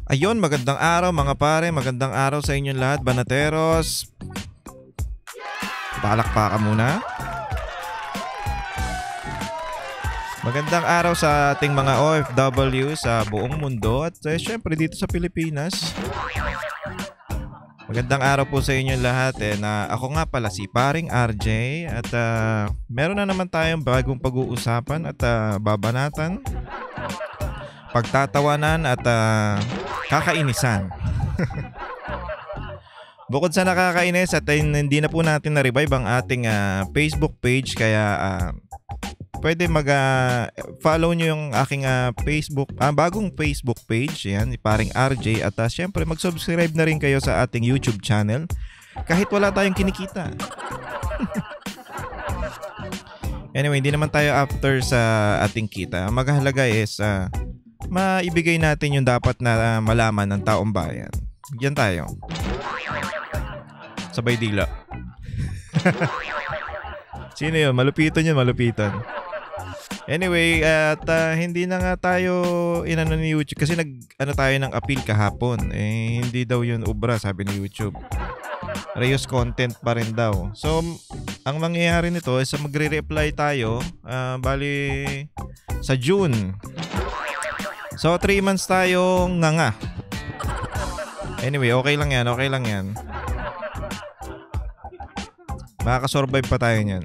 Ayun, magandang araw mga pare, magandang araw sa inyong lahat, banateros. Palakpakan muna. Magandang araw sa ating mga OFW sa buong mundo at syempre dito sa Pilipinas. Magandang araw po sa inyong lahat. Ako nga pala si Paring RJ at meron na naman tayong bagong pag-uusapan at babanatan, pagtatawanan at kakainisan. Bukod sa nakakainis at hindi na po natin na-revive ang ating Facebook page, kaya pwede mag-follow nyo yung aking Facebook, bagong Facebook page, yan, Paring RJ, at syempre mag-subscribe na rin kayo sa ating YouTube channel kahit wala tayong kinikita. Anyway, hindi naman tayo after sa ating kita. Ang maghalaga is maibigay natin yung dapat na malaman ng taong bayan. Yan tayo. Sabay dila. Sino yun? Malupitan yun, malupitan. Anyway, at hindi na nga tayo inano ni YouTube kasi nag-ano tayo ng appeal kahapon. Hindi daw yun ubra, sabi ni YouTube. Reuse content pa rin daw. So, ang mangyayari nito is magre-reply tayo bali sa June. So, 3 months tayo nga. Anyway, okay lang yan, okay lang yan. Makakasurvive pa tayo niyan.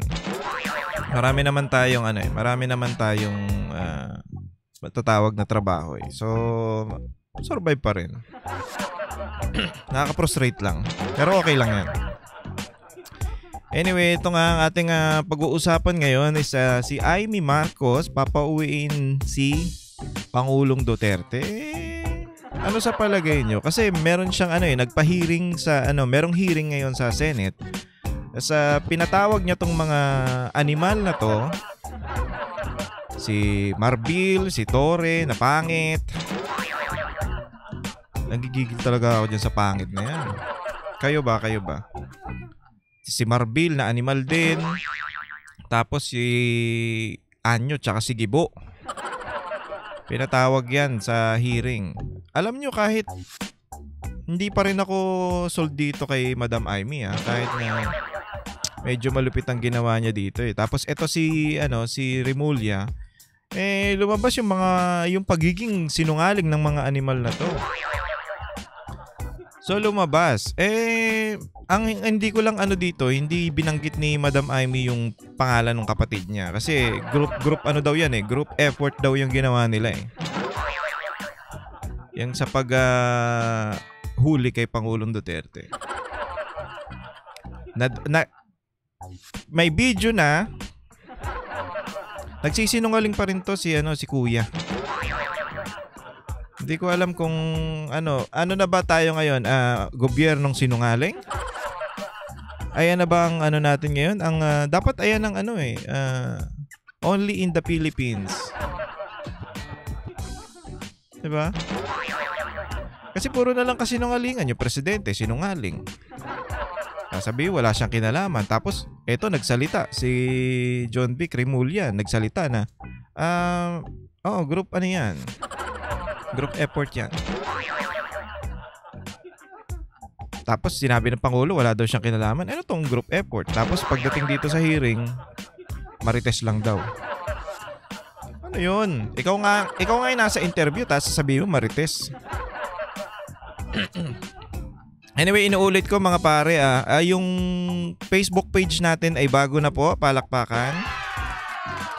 Marami naman tayong matatawag na trabaho eh. So, survive pa rin. Nakaka-frustrate lang. Pero okay lang yan. Anyway, ito nga ang ating pag-uusapan ngayon is si Amy Marcos papauwiin si Pangulong Duterte. Ano sa palagay nyo? Kasi meron siyang nagpa-hearing sa merong hearing ngayon sa Senate. Sa pinatawag niya tong mga animal na to, si Marbil, si Torre, na pangit. Nagigigil talaga ako dyan sa pangit na yan. Kayo ba? Si Marbil na animal din. Tapos si Anyo tsaka si Gibo. Pinatawag yan sa hearing. Alam nyo, kahit hindi pa rin ako sold dito kay Madam Amy kahit na medyo malupit ang ginawa niya dito eh. Tapos ito si Remulla, lumabas yung pagiging sinungaling ng mga animal na to. So lumabas. Ang hindi ko lang dito, hindi binanggit ni Madam Amy yung pangalan ng kapatid niya. Kasi group daw yan eh. Group effort daw yung ginawa nila eh. Yung sa huli kay Pangulong Duterte. May video na. Nagsisinungaling pa rin to si Kuya. Hindi ko alam kung ano na ba tayo ngayon, gobyernong sinungaling? Ayan na ba ang natin ngayon? Ang dapat ayan ang only in the Philippines. 'Di ba? Kasi puro na lang kasinungalingan yung presidente, sinungaling. Sabi wala siyang kinalaman. Tapos eto nagsalita si John Vic Remulla, nagsalita na group yan. Group effort yan. Tapos sinabi ng Pangulo wala daw siyang kinalaman. Ano tong group effort? Tapos pagdating dito sa hearing, marites lang daw. Ano yun? Ikaw nga yung nasa interview tapos sasabihin mo marites. Anyway, inuulit ko mga pare, yung Facebook page natin ay bago na po, palakpakan.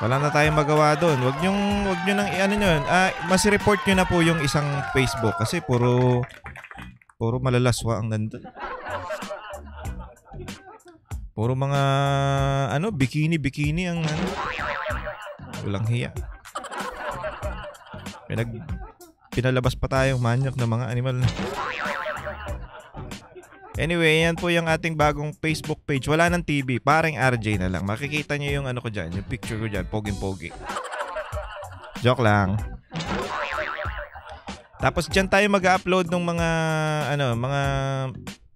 Wala na tayong magawa doon. Wag nyo nang mas report nyo na po yung isang Facebook kasi puro malalaswa ang nandun. Puro mga bikini ang walang hiya. Pinalabas pa tayong manyak ng mga animal. Anyway, yan po yung ating bagong Facebook page. Wala ng TV, Paring RJ na lang. Makikita nyo yung ko dyan, yung picture ko dyan, poging-pogi. Joke lang. Tapos dyan tayo mag-upload ng mga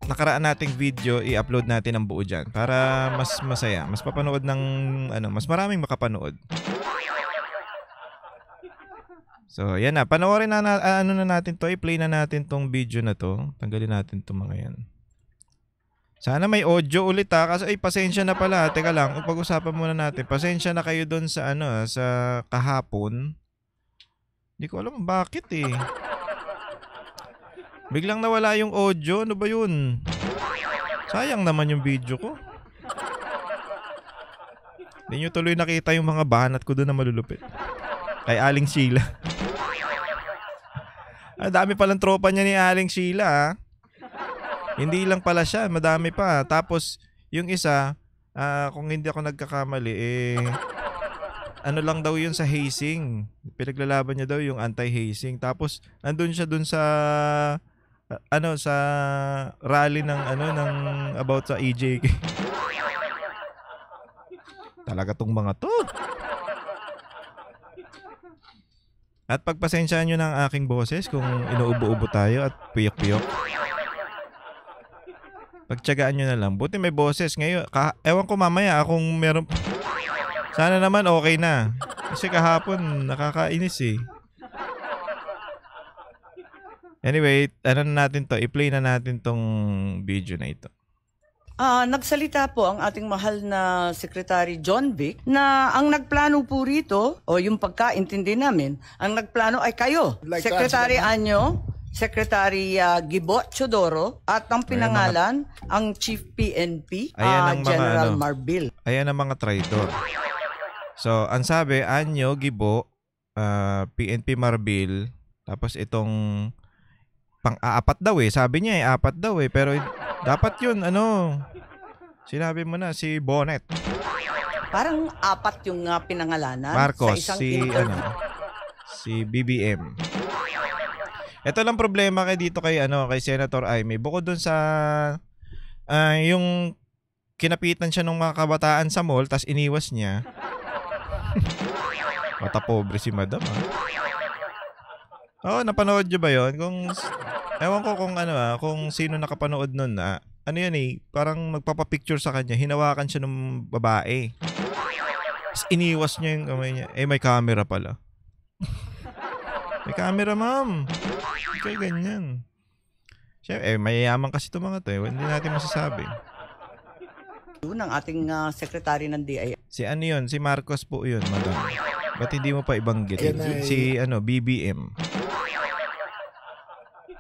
nakaraan nating video, i-upload natin ang buo dyan para mas masaya, mas papanood ng mas maraming makapanood. So, yan na. Panoorin na, ano na natin to. I-play na natin tong video na to. Tanggalin natin to mga yan. Sana may audio ulit ha. Kasi pasensya na pala. Teka lang, pag-usapan muna natin. Pasensya na kayo doon sa sa kahapon. Hindi ko alam bakit eh. Biglang nawala yung audio. Ano ba yun? Sayang naman yung video ko. Hindi nyo tuloy nakita yung mga banat ko doon na malulupit. Kay Aling Sheila. Ang dami palang tropa niya ni Aling Sheila ha. Hindi lang pala siya, madami pa. Tapos yung isa, kung hindi ako nagkakamali, ano lang daw yun sa hazing. Pinaglalaban niya daw yung anti-hazing. Tapos andun siya dun sa sa rally ng ng about sa EJK. Talaga tong mga to. At pagpasensyaan nyo ng aking boses kung inuubo-ubo tayo at piyok-piyok. Pagtyagaan nyo na lang. Buti may boses ngayon. Ewan ko mamaya kung meron. Sana naman okay na. Kasi kahapon nakakainis eh. Anyway, ano na natin to? I-play na natin tong video na ito. Nagsalita po ang ating mahal na Secretary John Vic na ang nagplano po rito, o yung pagkaintindi namin, ang nagplano ay kayo, Secretary Anyo, Secretary Gibo Chodoro, at ang pinangalan, ang Chief PNP, General Marbil. Ayan ang mga traitor. So, ang sabi, Anyo, Gibo, PNP Marbil, tapos itong pang-apat daw eh. Sabi niya apat daw eh. Pero dapat yun, sinabi mo na, si Bonnet. Parang apat yung pinangalanan Marcos, sa isang interview. Si BBM. Ito lang problema dito kay Senator Amy. Bukod dun sa yung kinapitan siya ng mga kabataan sa mall, tas iniwas niya. Mata pobre si Madam napanood niyo ba yun? Ewan ko kung sino nakapanood nun na. Ano yan eh, parang magpapapicture sa kanya, hinawakan siya ng babae. Tapos iniwas niya yung kamay niya. May camera pala. May camera, ma'am. Kaya ganyan. Siyempre, mayayaman kasi itong mga to eh. Hindi natin masasabi. Ng ating secretary ng DIA. Si yun? Si Marcos po yun, madam. Ba't hindi mo pa ibanggit? Si BBM.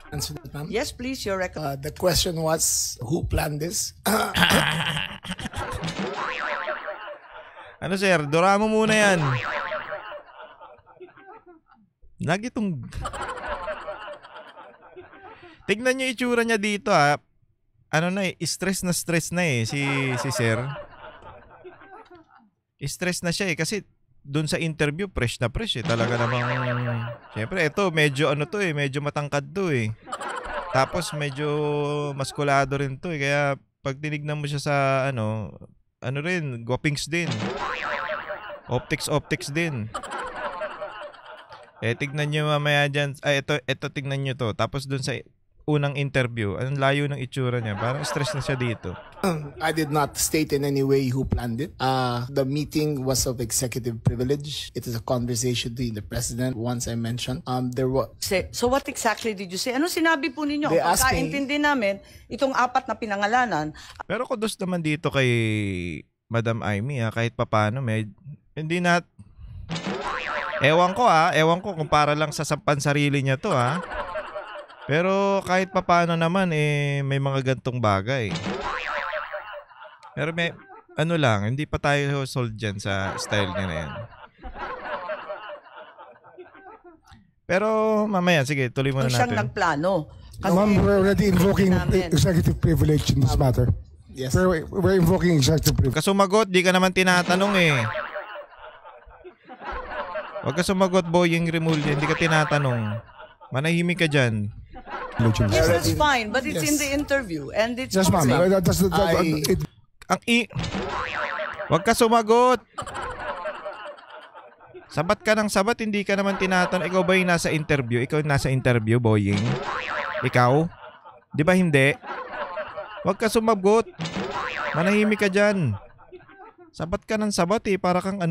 Answer that, ma'am? Yes, please, your record. The question was, who planned this? Sir? Dura mo muna yan. Lagi itong... Tignan niyo itsura niya dito ha. Stress na si sir. Stress na siya kasi doon sa interview, fresh na fresh eh. Talaga namang, syempre, ito, medyo medyo matangkad to eh. Tapos, medyo maskulado rin to eh. Kaya, pag tinignan mo siya sa, rin, guwapings din. Optics din. Tignan nyo mamaya dyan. Ito tignan nyo to. Tapos doon sa unang interview, anong layo ng itsura niya? Parang stress na siya dito. I did not state in any way who planned it. The meeting was of executive privilege. It is a conversation between the president. Once I mentioned, there was... So what exactly did you say? Ano sinabi po ninyo? They asked me... Pagkaintindi namin, itong apat na pinangalanan. Pero kudos naman dito kay Madam Amy, kahit papano, hindi na... Ewan ko kung para lang sa pansarili niya to Pero kahit papano naman may mga gantong bagay. Pero may hindi pa tayo sold dyan sa style niya na yan. Pero mamaya, sige, tuloy muna natin. Siyang nagplano. Ma'am, we're already invoking executive privilege in this matter. Yes. We're invoking executive privilege. Kasumagot, di ka naman tinatanong eh. Huwag ka sumagot, Boying Remulla, hindi ka tinatanong. Manahimik ka dyan. Yes, that's fine, but it's in the interview and it's Yes, ma'am. Huwag ka sumagot. Sabat ka ng sabat, hindi ka naman tinatanong. Ikaw ba yung nasa interview? Ikaw yung nasa interview, Boying? Ikaw? Di ba hindi? Huwag ka sumagot. Manahimik ka dyan. Sabat ka ng sabat para kang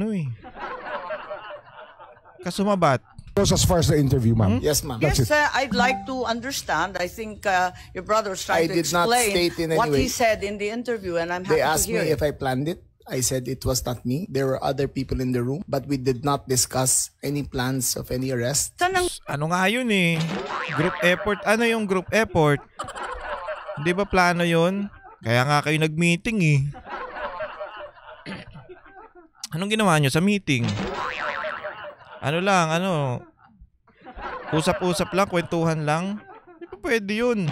kasumabat. Goes as far as the interview, ma'am. Yes, ma'am. Yes, I'd like to understand. I think your brother was trying I to did not explain state in any what he way. said in the interview, and I'm They happy to asked hear me it. if I planned it. I said it was not me. There were other people in the room, but we did not discuss any plans of any arrest. Saan ang Ano nga yun eh? Group effort. Ano yung group effort? Hindi ba plano yun? Kaya nga kayo nag-meeting eh. Anong ginawa nyo sa meeting? Ano lang, usap-usap lang, kwentuhan lang? Hindi pa pwede yun.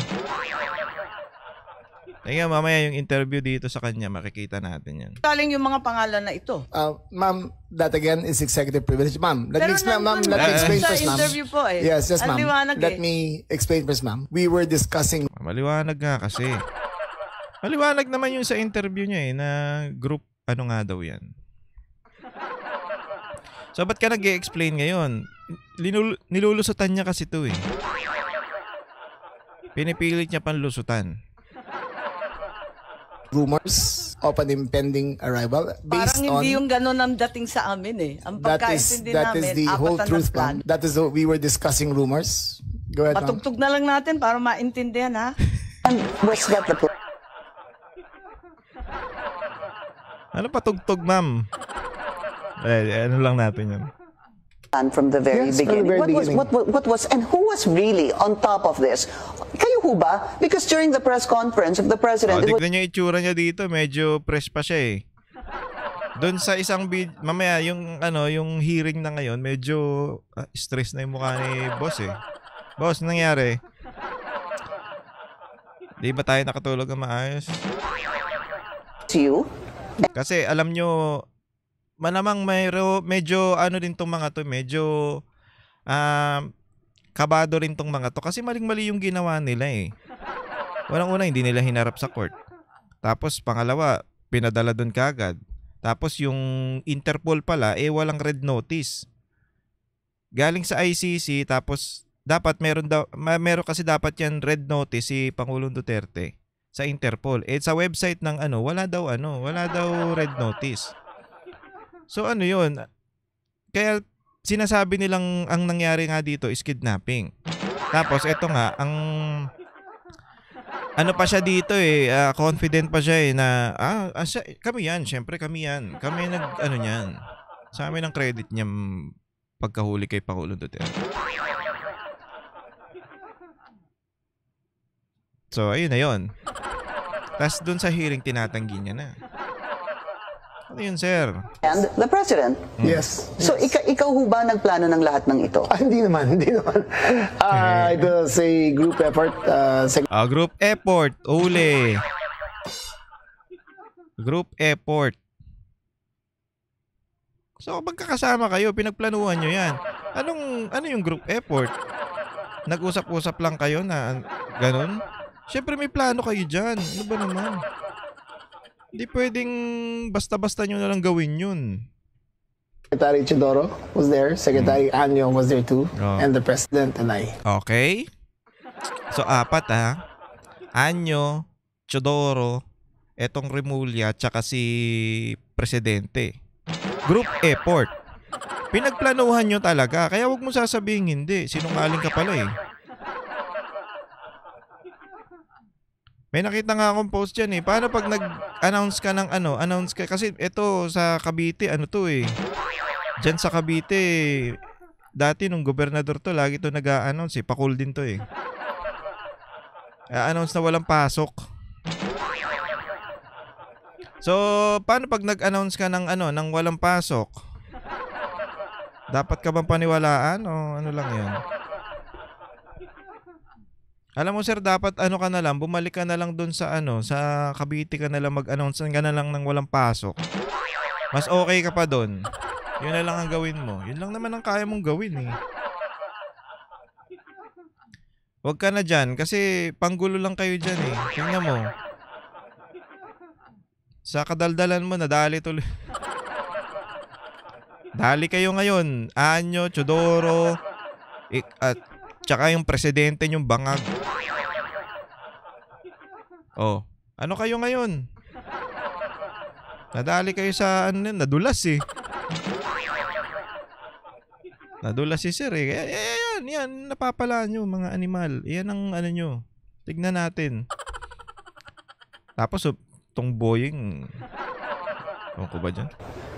Kaya mamaya yung interview dito sa kanya, makikita natin yan. galing yung mga pangalan na ito? Ma'am, that again is executive privilege. Ma'am, let Pero me explain, ma'am. nandun Let me din explain sa first, ma'am. interview po eh. Yes, Ang ma'am. liwanag Let eh. me explain first, ma'am. We were discussing Maliwanag nga kasi. Maliwanag naman yung sa interview niya eh, na group, ano nga daw yan. So, ba't ka nag-i-explain ngayon? Nilulusutan niya kasi to eh. Pinipilit niya panlusutan. rumors of an impending arrival based Parang hindi on yung ganun ang dating sa amin eh. Ang pagkaintindi that is namin, the whole apatan truth, ng plan. ma'am. That is what we were discussing rumors. Go ahead, ma'am. Patugtog na lang natin para maintindihan ha. And was that the plan? Ano patugtog, ma'am? Ano lang natin yun. From the very Yes, from the beginning. very beginning. What was and who was really on top of this? Kayo ho ba? Because during the press conference of the president, it was Tignan niyo yung itsura niya dito, medyo fresh pa siya eh. Doon sa isang mamaya yung yung hearing na ngayon, medyo stress na yung mukha ni boss eh. Boss, nangyari? Di ba tayo nakatulog ng maayos? you. Kasi alam nyo, malamang medyo din tong mga to, medyo kabado rin tong mga to. Kasi maling-mali yung ginawa nila eh. Walang-una, hindi nila hinarap sa court. Tapos pangalawa, pinadala doon kagad. Tapos yung Interpol pala, walang red notice. Galing sa ICC, tapos dapat meron kasi dapat yan red notice si Pangulong Duterte sa Interpol. Sa website ng wala daw red notice. So yun? Kaya sinasabi nilang ang nangyari nga dito is kidnapping. Tapos eto nga, ang pa siya dito confident pa siya na kami yan, syempre kami yan. Kami niyan. Sa amin ang credit niya pagkahuli kay Pangulong Duterte. So ayun na yun. Tapos dun sa hearing tinatanggi niya na. Ano yun, sir? And the president. Yes. So ikaw ho ba nagplano ng lahat ng ito? Hindi naman. It was a group effort. Group effort. Uli. Group effort. So, magkakasama kayo, pinagplanuhan nyo yan. Ano yung group effort? Nag-usap-usap lang kayo na ganun? Siyempre may plano kayo dyan. Ano ba naman? Hindi pwedeng basta-basta nyo na lang gawin yun. Secretary Chodoro was there. Secretary Anyo was there too. Oh. And the president and I. Okay? So, 4 Anyo, Chodoro, etong Remulla, tsaka si Presidente. Group effort. Pinagplanuhan nyo talaga. Kaya wag mo sasabihin hindi. Sinungaling ka pala eh. May nakita nga akong post dyan eh. Paano pag nag-announce ka ng announce ka? Kasi ito sa Cavite, to eh. Dyan sa Cavite, dati nung gobernador to, lagi to nag-a-announce eh. Pakul din to eh. Announce na walang pasok. So, paano pag nag-announce ka ng ng walang pasok? Dapat ka bang paniwalaan o ano lang 'yan? Alam mo sir, dapat ka na lang, bumalik ka na lang doon sa sa Cavite ka na lang mag-announce ka na lang ng walang pasok. Mas okay ka pa doon. 'Yun na lang ang gawin mo. 'Yun lang naman ang kaya mong gawin eh. Huwag ka na diyan kasi panggulo lang kayo diyan eh. Tingnan mo. Sa kadaldalan mo, nadali tuloy. Dali kayo ngayon. Anyo, Chodoro, at tsaka yung presidente nyong bangag. Oh, ano kayo ngayon? Nadali kayo sa nadulas eh. Nadula si Sir eh. Yan, napapala nyo mga animal. Yan ang ano nyo. Tignan natin. Tapos tong Boeing, ewan ko ba dyan?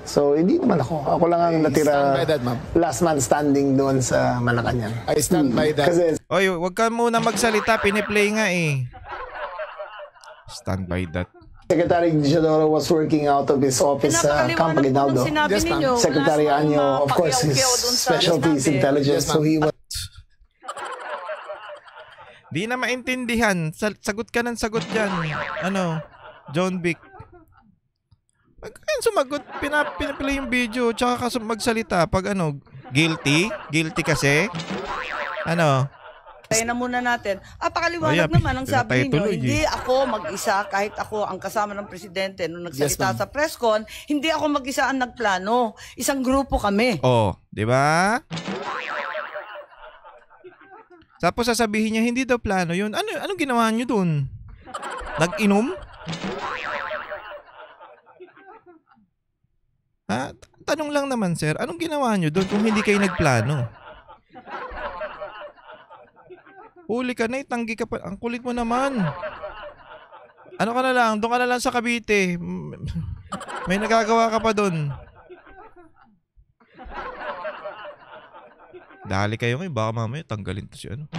So, hindi naman ako. Ako lang ang natira last man standing doon sa Malacanang. I stand by that. Kasi, oy, wag ka muna magsalita. Piniplay nga eh. Stand by that. Secretary Isidoro was working out of his office sa Camp Aguinaldo. Yes, ma'am. Secretary Anyo, of course, his specialty is intelligence. So he was... Di na maintindihan. Sagot ka ng sagot dyan. Ano? John Vic. Sumagot. Pinaplay yung video. Tsaka magsalita. Pag ano? Guilty? Guilty kasi? Ano? Tayo na muna natin. Pakaliwanag naman ang sabi ninyo, hindi ako mag-isa kahit ako ang kasama ng presidente nung nagsalita sa press con, hindi ako mag-isa ang nagplano. Isang grupo kami. Oh, di ba? Tapos sasabihin niya, hindi daw plano yun. Anong ginawa niyo dun? Nag-inom? Ha? Tanong lang naman, sir. Anong ginawa niyo dun kung hindi kayo nagplano? Huli ka na, itanggi ka pa. Ang kulit mo naman. Ano ka na lang? Doon ka na lang sa Cavite. May nagagawa ka pa doon. Dali kayo ngayon. Baka mamaya tanggalin to si ano.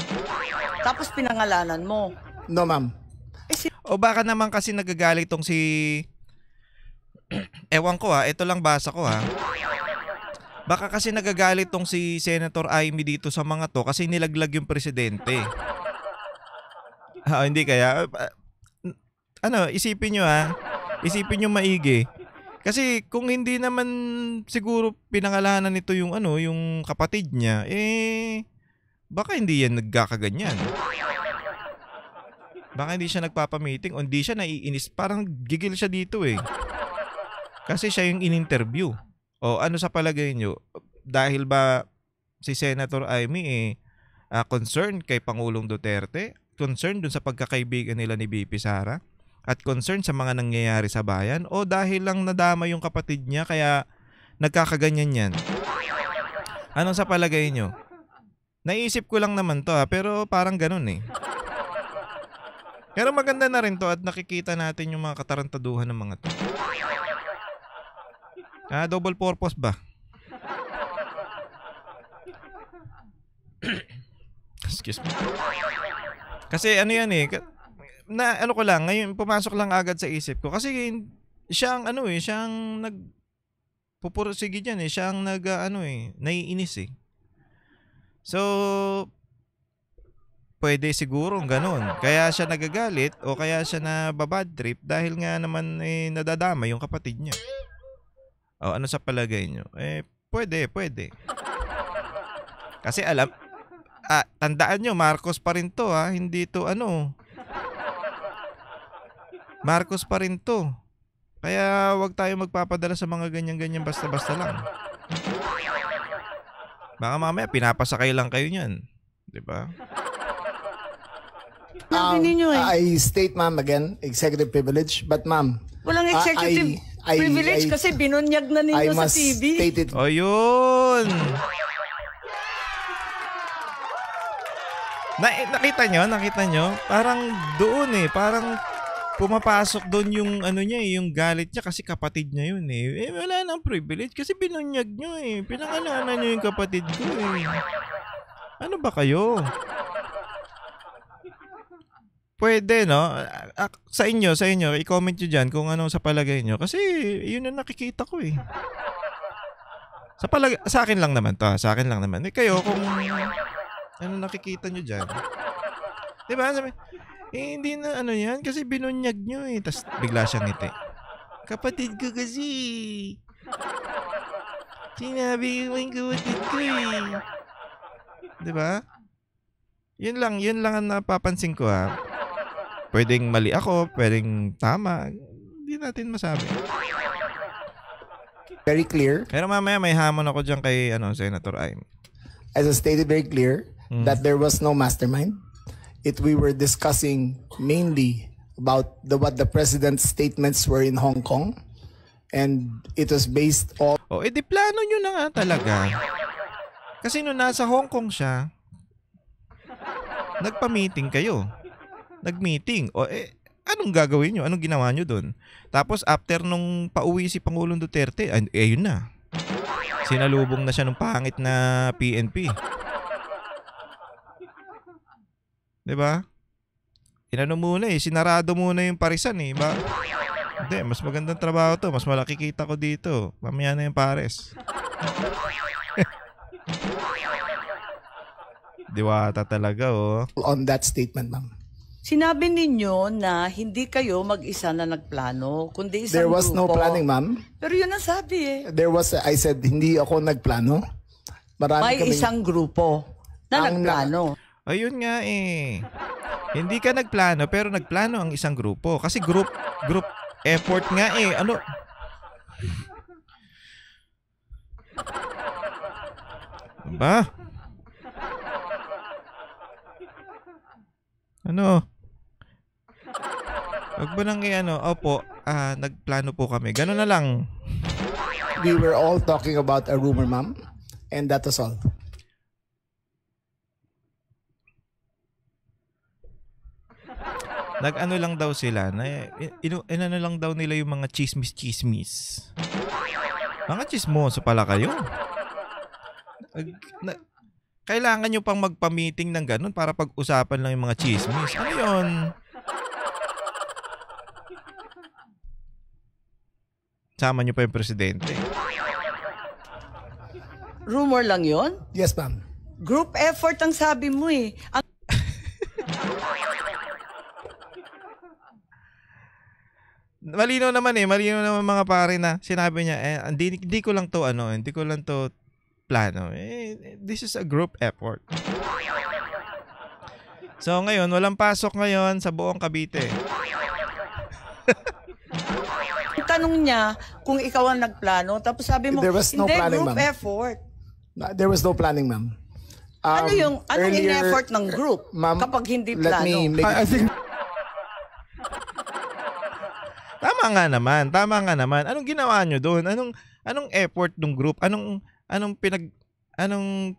Tapos pinangalanan mo. No, ma'am. O baka naman kasi nagagalit tong si... Ewan ko ha. Ito lang basa ko ha. Baka kasi nagagalit tong si Senator Amy dito sa mga to kasi nilaglag yung presidente. Hindi kaya. Isipin nyo ha. Isipin nyo maigi. Kasi kung hindi naman siguro pinangalanan nito yung yung kapatid niya, baka hindi yan nagkakaganyan. Baka hindi siya nagpapamiting o hindi siya naiinis. Parang gigil siya dito eh. Kasi siya yung in-interview. O ano sa palagay nyo? Dahil ba si Senator Amy concerned kay Pangulong Duterte? Concerned dun sa pagkakaibigan nila ni BP Sara? At concerned sa mga nangyayari sa bayan? O dahil lang nadama yung kapatid niya kaya nagkakaganyan yan? Ano sa palagay nyo? Naisip ko lang naman to pero parang ganun eh. Pero maganda na rin to at nakikita natin yung mga katarantaduhan ng mga to. Double purpose ba? Excuse me. Kasi ano yan eh. Ano ko lang, ngayon pumasok lang agad sa isip ko. Kasi siyang siyang nagpupursige dyan eh. Siyang naiinis eh. So, pwede siguro ganun. Kaya siya nagagalit o kaya siya nababad trip dahil nga naman nadadama yung kapatid niya. O ano sa palagay nyo? Pwede. Kasi tandaan nyo, Marcos pa rin to ha. Hindi to Marcos pa rin to. Kaya wag tayo magpapadala sa mga ganyan-ganyan basta-basta lang. Baka mamaya pinapasakay lang kayo niyan. Diba? I state, ma'am, again, executive privilege. But, ma'am, walang executive privilege kasi binunyag na ninyo sa TV. O yun. Nakita nyo? Parang doon eh. Parang pumapasok doon yung niya yung galit niya kasi kapatid niya yun eh. Wala nang privilege kasi binunyag nyo eh. Pinangalanan nyo yung kapatid ko eh. Ano ba kayo? Pwede, no? Sa inyo, i-comment nyo dyan kung ano sa palagay nyo. Kasi, yun ang nakikita ko eh. Sa akin lang naman to. Sa akin lang naman. Kayo, kung ano nakikita nyo dyan. Diba? Sabi, hindi na yan. Kasi binunyag nyo eh. Tapos, bigla siyang ngiti. Kapatid ko kasi. Sinabi ko yung kapatid ko eh. Diba? Yun lang ang napapansin ko ha. Pwedeng mali ako, pwedeng tama. Hindi natin masabi. Very clear. Pero mamaya may hamon ako dyan kay Senator Amy. As I stated very clear that there was no mastermind. We were discussing mainly about what the president's statements were in Hong Kong. And it was based on... Di plano nyo na nga talaga. Kasi nung nasa Hong Kong siya, nagpa-meeting kayo. Nag-meeting. O anong gagawin nyo? Anong ginawa nyo dun? Tapos after nung pauwi si Pangulong Duterte, yun na. Sinalubong na siya ng pangit na PNP. Diba? Inano muna sinarado muna yung parisan ba? Hindi, mas magandang trabaho to. Mas malaki kita ko dito. Mamaya na yung pares. Diwata talaga On that statement, ma'am. Sinabi ninyo na hindi kayo mag-isa na nagplano, kundi isang There was no grupo. planning, ma'am. Pero yun ang sabi I said, hindi ako nagplano. May isang grupo na Ang nagplano. Ayun nga Hindi ka nagplano pero nagplano ang isang grupo. Kasi group effort nga Ano? Ba? Ano? Wag ba nang opo, nagplano po kami. Gano'n na lang. We were all talking about a rumor, ma'am. And that was all. Nag-ano lang daw sila, inano lang daw nila yung mga chismis. Mga chismoso pala kayo. Kailangan nyo pang magpa-meeting ng ganun para pag-usapan lang yung mga chismis. Ano yun? Sama nyo pa yung presidente. Rumor lang yon? Yes, ma'am. Group effort ang sabi mo Malinaw naman mga pare na sinabi niya hindi ko lang to plano. This is a group effort. So ngayon, walang pasok ngayon sa buong Cavite. Tanong niya kung ikaw ang nagplano, tapos sabi mo, There was no hindi, planning, group ma'am. effort. There was no planning, ma'am. Anong Earlier, in-effort ng group ma'am, kapag hindi let plano? me make I think Tama nga naman. Anong ginawa nyo doon? Anong effort ng group? Anong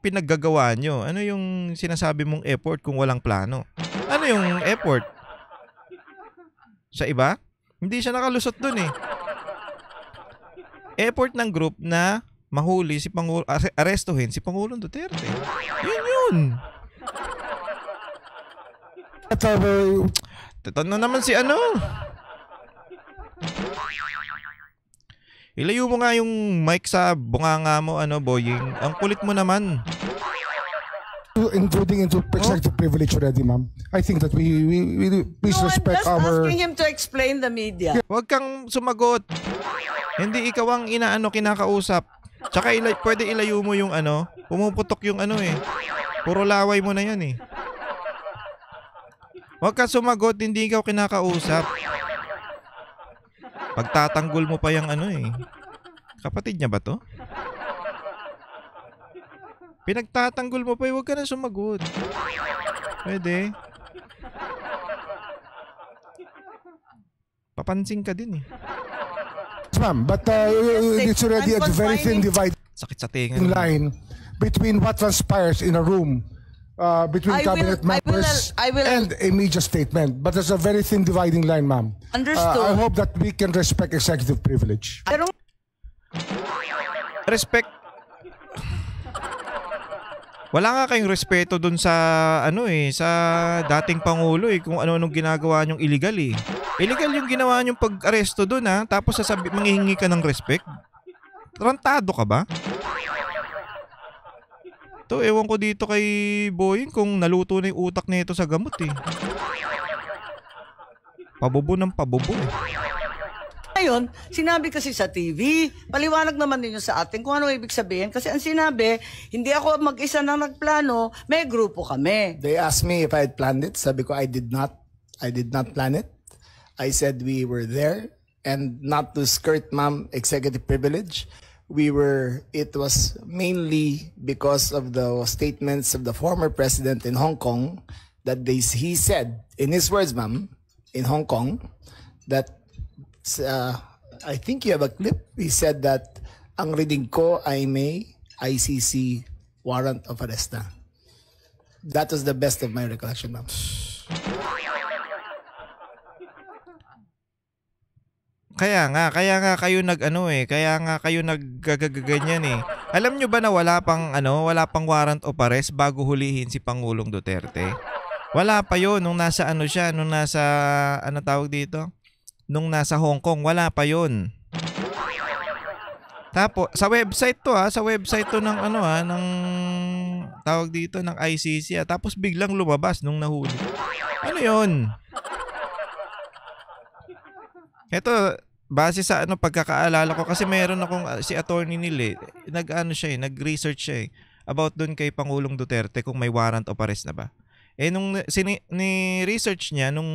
pinaggagawa nyo? Ano yung sinasabi mong effort kung walang plano? Ano yung effort? Sa iba? Hindi siya nakalusot doon Effort ng group na mahuli si arestuhin si Pangulong Duterte. Yun. Ito na naman si Ilayo mo nga yung mic sa bunganga mo, Boying. Ang kulit mo naman. intruding into executive privilege already, ma'am. I think that we please No, I'm respect just our... asking him to explain the media. Huwag kang sumagot. Hindi ikaw ang kinakausap. Tsaka pwede ilayo mo yung pumuputok yung Puro laway mo na yan Huwag kang sumagot, hindi ikaw kinakausap. Pagtatanggol mo pa yung Kapatid niya ba to? Pinagtatanggol mo pa, huwag ka na sumagot. Pwede. Papansin ka din Ma'am, but it's already a very thin dividing Sakit sa tinga. line between what transpires in a room between cabinet members I will- and a media statement. But there's a very thin dividing line, ma'am. Understood. I hope that we can respect executive privilege. Pero Respect. Wala nga kayong respeto dun sa sa dating pangulo kung ano-anong ginagawa nyong illegal Illegal yung ginawa nyong pag-aresto dun tapos manghihingi ka ng respect. Tarantado ka ba? To, ewan ko dito kay Boying kung naluto na yung utak nito sa gamot Pabobo ng pabobo ngayon, sinabi kasi sa TV, paliwanag naman ninyo sa atin kung ano ibig sabihin. Kasi ang sinabi, hindi ako mag-isa na nagplano, may grupo kami. They asked me if I had planned it. Sabi ko, I did not plan it. I said we were there, and not to skirt, ma'am, executive privilege. It was mainly because of the statements of the former president in Hong Kong that he said, in his words, ma'am, in Hong Kong, that I think you have a clip. He said that ang reading ko ay may ICC warrant of arrest na. That was the best of my recollection, ma'am. Kaya nga kayo kaya nga kayo naggagaganyan eh. Alam nyo ba na wala pang warrant of arrest bago hulihin si Pangulong Duterte? Wala pa 'yon nung nasa tawag dito? Nung nasa Hong Kong, wala pa 'yon. Tapos sa website to ng ng tawag dito ng ICC tapos biglang lumabas nung nahuli. Ano 'yon? Ito base sa pagkakaalala ko kasi meron akong si Attorney Neil nag-research siya about doon kay Pangulong Duterte kung may warrant of arrest na ba. Nung ni-research niya nung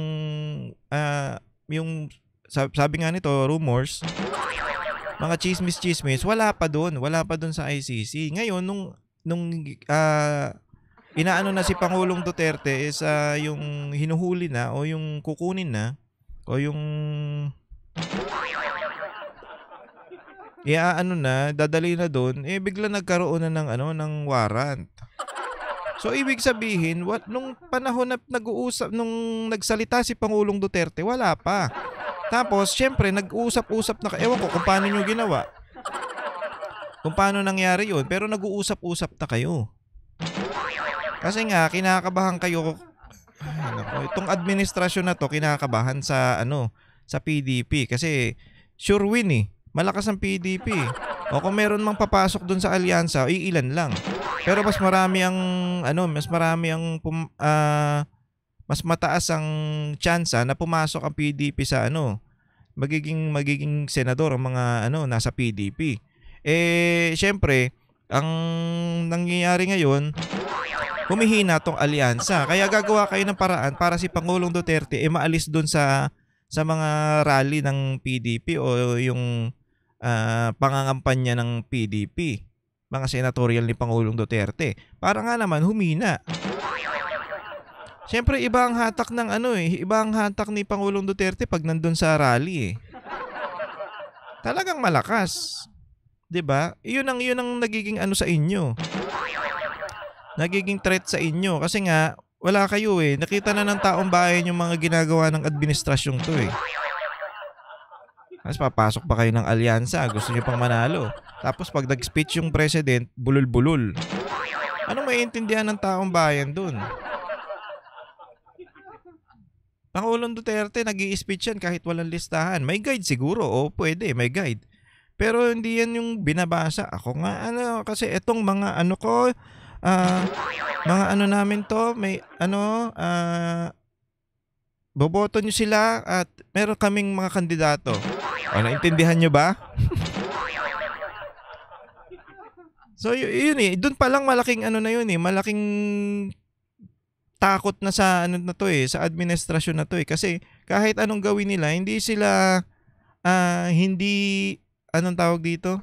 yung sabi nga nito rumors, mga chismis, wala pa doon sa ICC. Ngayon nung inaano na si Pangulong Duterte is yung hinuhuli na o yung kukunin na o yung dadali na doon, bigla nagkaroon na ng warrant. So ibig sabihin, nung panahon na nung nagsalita si Pangulong Duterte, wala pa. Tapos syempre nag-uusap-usap na ewan ko kung paano niyo ginawa. Kung paano nangyari 'yon, pero nag-uusap-usap na kayo. Kasi nga kinakabahan kayo. Itong administrasyon na to kinakabahan sa sa PDP kasi sure win eh. Malakas ang PDP. O kung meron mang papasok dun sa alyansa, iilan lang. Pero mas mataas ang tsansa na pumasok ang PDP sa magiging senador ang mga nasa PDP. Syempre, ang nangyayari ngayon, humihina tong alyansa. Kaya gagawa kayo ng paraan para si Pangulong Duterte maalis dun sa mga rally ng PDP o yung pangangampanya ng PDP, mga senatorial ni Pangulong Duterte, para nga naman humina. Siyempre iba ang hatak ng iba ang hatak ni Pangulong Duterte pag nandun sa rally eh. Talagang malakas. 'Di ba? Iyon ang nagiging sa inyo. Nagiging threat sa inyo kasi nga wala kayo eh. Nakita na ng taong bayan yung mga ginagawa ng administrasyong to eh. Tapos papasok pa kayo ng alyansa, gusto niyo pang manalo. Tapos pag nag-speech yung president, bulol-bulol. Anong maiintindihan ng taong bayan dun? Pangulong Duterte, nag-i-speech yan kahit walang listahan. May guide siguro, o pwede, may guide. Pero hindi yan yung binabasa. Ako nga, kasi etong mga mga namin to, may boboto nyo sila at meron kaming mga kandidato. O, naintindihan nyo ba? So, yun eh. Doon pa lang malaking malaking takot na sa sa administrasyon na to eh. Kasi kahit anong gawin nila, hindi sila, tawag dito?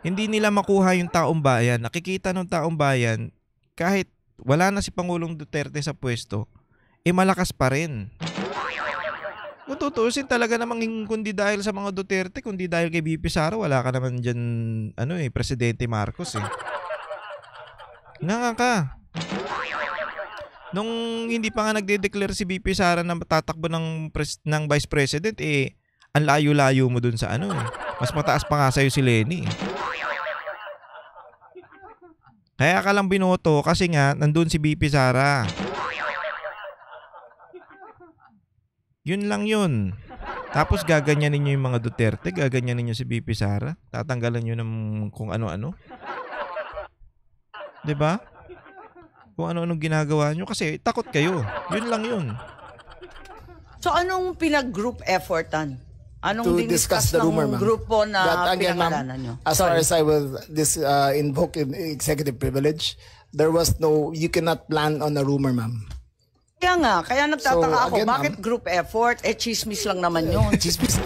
Hindi nila makuha yung taong bayan. Nakikita ng taong bayan, kahit wala na si Pangulong Duterte sa pwesto, malakas pa rin. Kung tutuusin talaga namang kundi dahil sa mga Duterte, kundi dahil kay BP Sara, wala ka naman dyan, Presidente Marcos eh. Nga ka. Nung hindi pa nga nagde-declare si BP Sara na tatakbo ng Vice President, ang layo-layo mo dun sa Mas mataas pa nga sa'yo si Lenny. Kaya ka lang binoto kasi nga nandun si BP Sara. Yun lang yun. Tapos gaganyanin nyo yung mga Duterte, gaganyanin nyo si BP Sara, tatanggalan nyo ng kung ano-ano. 'Di ba? Kung ano-anong ginagawa nyo kasi takot kayo. Yun lang yun. So anong pinag-group effortan? Anong To discuss the rumor, ma'am. grupo na That again, ma'am, pinangalanan nyo? as far as I will invoke in executive privilege, there was you cannot plan on a rumor, ma'am. Kaya nagtataka So, ako, again, bakit group effort? Chismis lang naman yun. Chismis.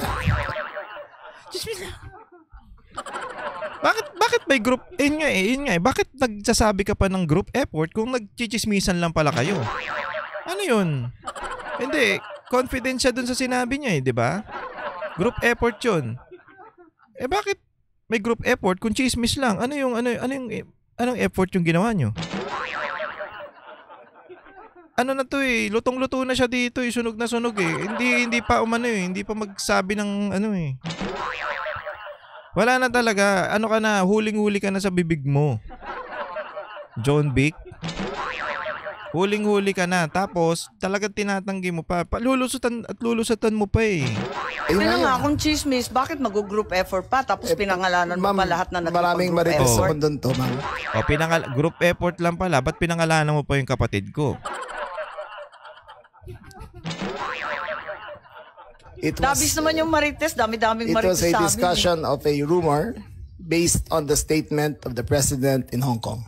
Bakit may group? Yun nga eh. Bakit nagsasabi ka pa ng group effort kung nagchichismisan lang pala kayo? Ano yun? Hindi. Confident siya dun sa sinabi niya eh, di ba? Group effort yun. Bakit may group effort kung chismis lang? Ano yung Anong effort yung ginawa nyo? Ano na to eh, lutong-luto na siya dito eh, sunog na sunog eh. Hindi pa umano eh, hindi pa magsabi ng ano eh. Wala na talaga, ano ka na, huling-huli ka na sa bibig mo. John Vic. Huling-huli ka na, tapos talagang tinatanggi mo pa. Lulusutan at lulusutan mo pa eh. Ayun na nga, kung chismis, bakit mag-group effort pa? Tapos pinangalanan mo pa lahat na Maraming nag-group marites effort. ako doon to, ma'am. O, group effort lang pala, ba't pinangalanan mo pa yung kapatid ko? Dabis naman yung marites, dami-daming It marites was a sa amin. discussion of a rumor based on the statement of the president in Hong Kong.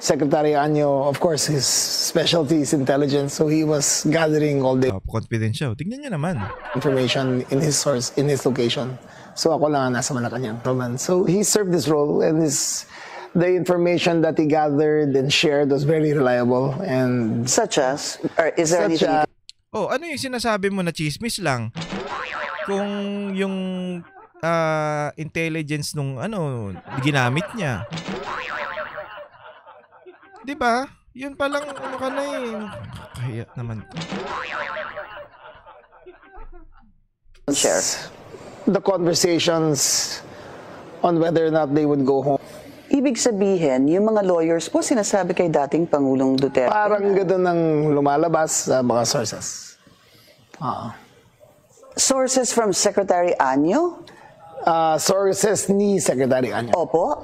Secretary Anyo, of course, his specialty is intelligence, so he was gathering all the Confidential. Tignan niyo naman. information in his source, in his location. So ako lang ang nasa Malacanang. So he served this role, and the information that he gathered and shared was very reliable. And Such as, or is there Such anything Oh, ano yung sinasabi mo na chismis lang? Kung yung intelligence nung ano, ginamit niya. 'Di ba? Yun pa lang ano ka na eh. Kaya naman. share? the conversations on whether or not they would go home. Ibig sabihin, yung mga lawyers po sinasabi kay dating Pangulong Duterte. Parang gano'n ang lumalabas sa mga sources. Sources from Secretary Anyo? Sources ni Secretary Anyo. Opo.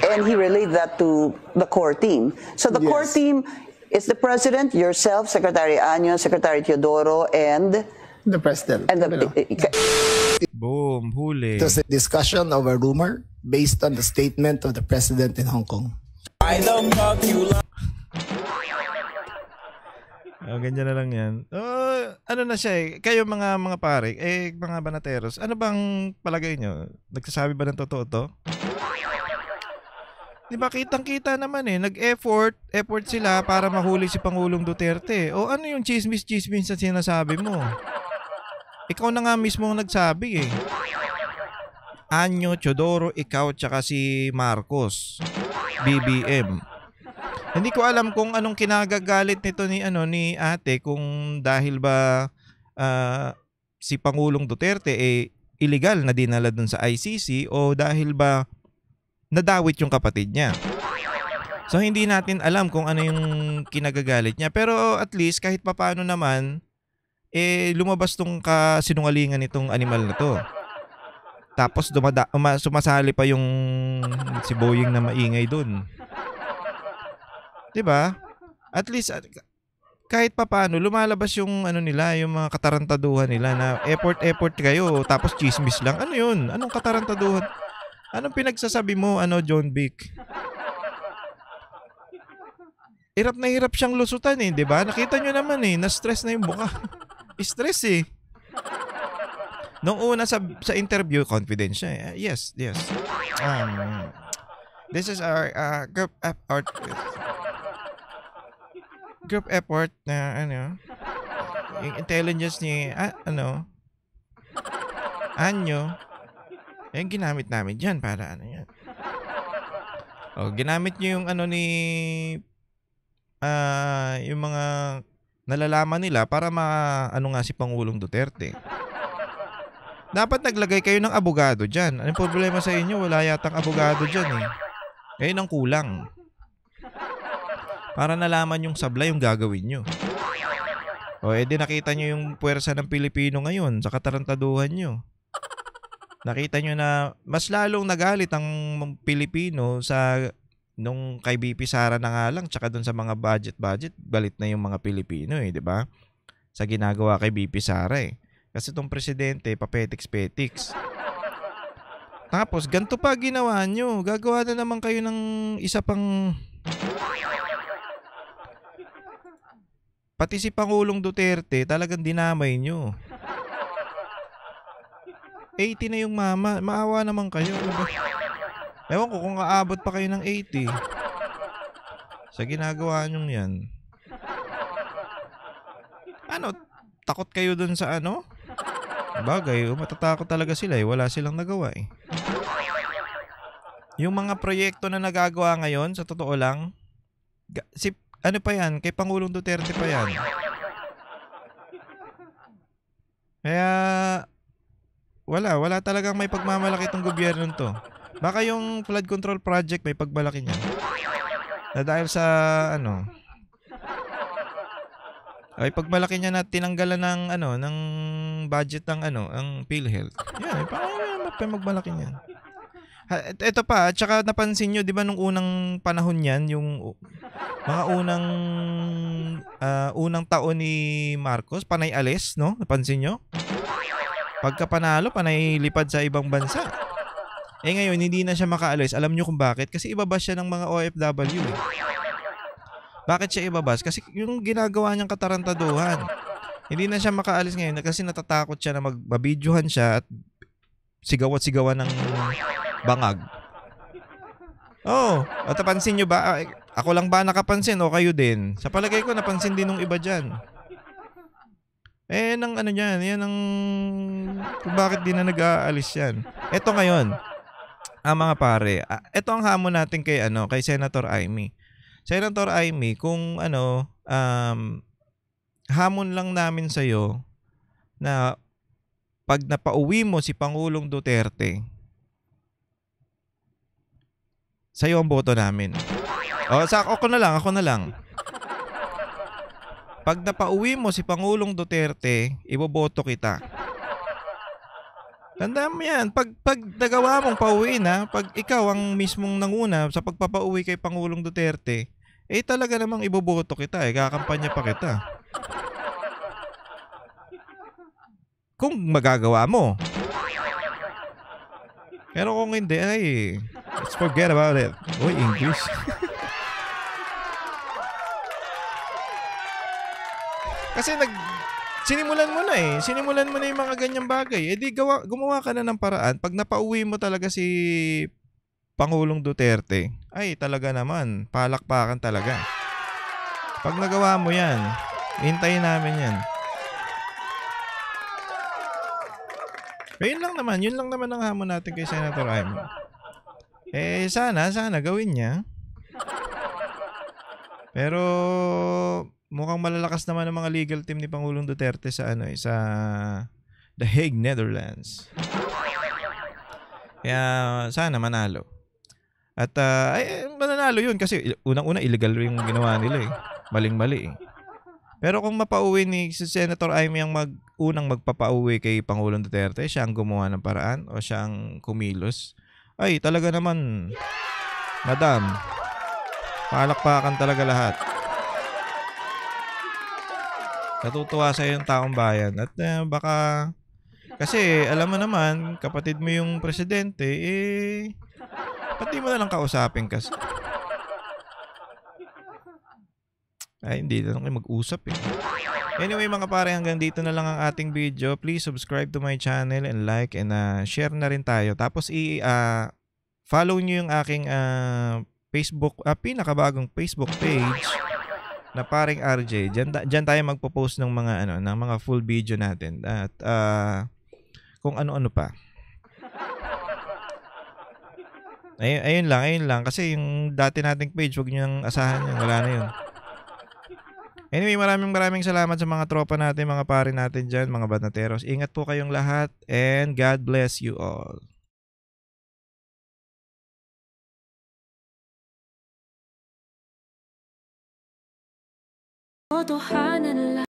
And he relayed that to the core team. So the core Yes. team is the President, yourself, Secretary Anyo, Secretary Teodoro, and The president. Boom, huli. It was a discussion of a rumor based on the statement of the president in Hong Kong. Ganyan na lang yan. Ano na siya eh. Kayo mga pare, mga banateros, ano bang palagay nyo? Nagsasabi ba ng totoo to? Di ba kitang-kita naman eh. Effort sila para mahuli si Pangulong Duterte. O ano yung chismis na sinasabi mo? Ikaw na nga mismo ang nagsabi eh. Anyo, Teodoro, ikaw, tsaka si Marcos. BBM. Hindi ko alam kung anong kinagagalit nito ni ate, kung dahil ba si Pangulong Duterte illegal na dinala dun sa ICC o dahil ba nadawit yung kapatid niya. So hindi natin alam kung ano yung kinagagalit niya, pero at least kahit papaano naman lumabas tong kasinungalingan nitong animal na to. Tapos sumasali pa yung si Boying na maingay dun. 'Di ba? At least kahit papaano lumalabas yung ano nila, yung mga katarantaduhan nila na effort kayo tapos chismis lang. Ano 'yun? Anong katarantaduhan? Anong pinagsasabi mo, John Vic? Hirap na hirap siyang lusutan eh, 'di ba? Nakita nyo naman eh, na-stress na yung mukha. Stress eh. Nung una sa interview, confidential. Yes. This is our group effort na yung intelligence ni Anyo. Yung ginamit namin diyan para yan. Ginamit niyo yung yung mga nalalaman nila para nga si Pangulong Duterte. Dapat naglagay kayo ng abogado dyan. Anong problema sa inyo? Wala yatang abogado dyan eh. Ngayon ang kulang. Para nalaman yung sablay yung gagawin nyo. Di nakita nyo yung puwersa ng Pilipino ngayon sa katarantaduhan nyo. Nakita nyo na mas lalong nagalit ang Pilipino nung kay BP Sara na nga lang, tsaka dun sa mga budget, galit na yung mga Pilipino di ba? Sa ginagawa kay BP Sara Kasi tong presidente, papetiks-petiks. Tapos, ganito pa ginawa nyo. Gagawa na naman kayo ng isa pang... Pati si Pangulong Duterte, talagang dinamay nyo. 80 na yung mama. Maawa naman kayo. Ano ba? Ewan ko kung aabot pa kayo ng 80. Sa ginagawa nyong yan. Takot kayo dun sa Bagay, matatakot talaga sila wala silang nagawa yung mga proyekto na nagagawa ngayon, sa totoo lang, ano pa yan, kay Pangulong Duterte pa yan. Kaya, wala talagang may pagmamalaki itong gobyerno to. Baka yung flood control project may pagmalaki niya. Na dahil sa, ay pagmalaki niya na tinanggalan ng budget ng PhilHealth. Yan, paano magmalaki niyan? Ito pa, tsaka napansin nyo, di ba nung unang panahon yan, yung mga unang taon ni Marcos, panay alis, no? Napansin nyo? Pagka panalo, panay lipad sa ibang bansa. Ngayon, hindi na siya makaalis. Alam nyo kung bakit? Kasi ibabas siya ng mga OFW. Bakit siya ibabas? Kasi yung ginagawa niyang katarantaduhan. Hindi na siya makaalis ngayon kasi natatakot siya na magbabidyohan siya at sigawan ng bangag. At napansin nyo ba? Ako lang ba nakapansin o kayo din? Sa palagay ko, napansin din ng iba dyan. Yan ang kung bakit di na nag-aalis yan. Ito ngayon, mga pare, ito ang hamon natin kay Senator Amy. Senator Amy, kung hamon lang namin sa'yo na pag napauwi mo si Pangulong Duterte, sa'yo ang boto namin. Ako na lang. Pag napauwi mo si Pangulong Duterte, iboboto kita. Tandaan mo yan. Pag nagawa mong pauwiin, pag ikaw ang mismong nanguna sa pagpapauwi kay Pangulong Duterte, talaga namang iboboto kita. Kakampanya pa kita. Kung magagawa mo. Pero kung hindi, let's forget about it. Uy, English. Kasi sinimulan mo na Sinimulan mo na yung mga ganyang bagay. Gumawa ka na ng paraan. Pag napauwi mo talaga si Pangulong Duterte, talaga naman, palakpakan talaga. Pag nagawa mo yan, hintayin namin yan. Yun lang naman ang hamon natin kay Senator Amy. Sana gawin niya. Pero mukhang malalakas naman ang mga legal team ni Pangulong Duterte sa The Hague, Netherlands. Kaya sana manalo. At mananalo yun kasi unang-una illegal yung ginawa nila Maling-mali Pero kung mapauwi ni si Senator Amy ang unang magpapauwi kay Pangulong Duterte, siya ang gumawa ng paraan o siya ang kumilos, talaga naman, madam, palakpakan talaga lahat. Natutuwa sa yung taong bayan. At baka, kasi alam mo naman, kapatid mo yung presidente, pati mo na lang kausapin kasi. Hindi na lang kayo mag-usap Anyway mga pare, hanggang dito na lang ang ating video. Please subscribe to my channel and like and share na rin tayo. Tapos follow nyo yung aking Facebook, pinakabagong Facebook page na Paring RJ. Diyan tayo magpo-post ng mga full video natin at kung ano-ano pa. Ayun lang kasi yung dati nating page, wag niyo nang asahan yun, wala na yun. Anyway, maraming salamat sa mga tropa natin, mga pare natin dyan, mga Batnateros. Ingat po kayong lahat and God bless you all. Totohanan lang.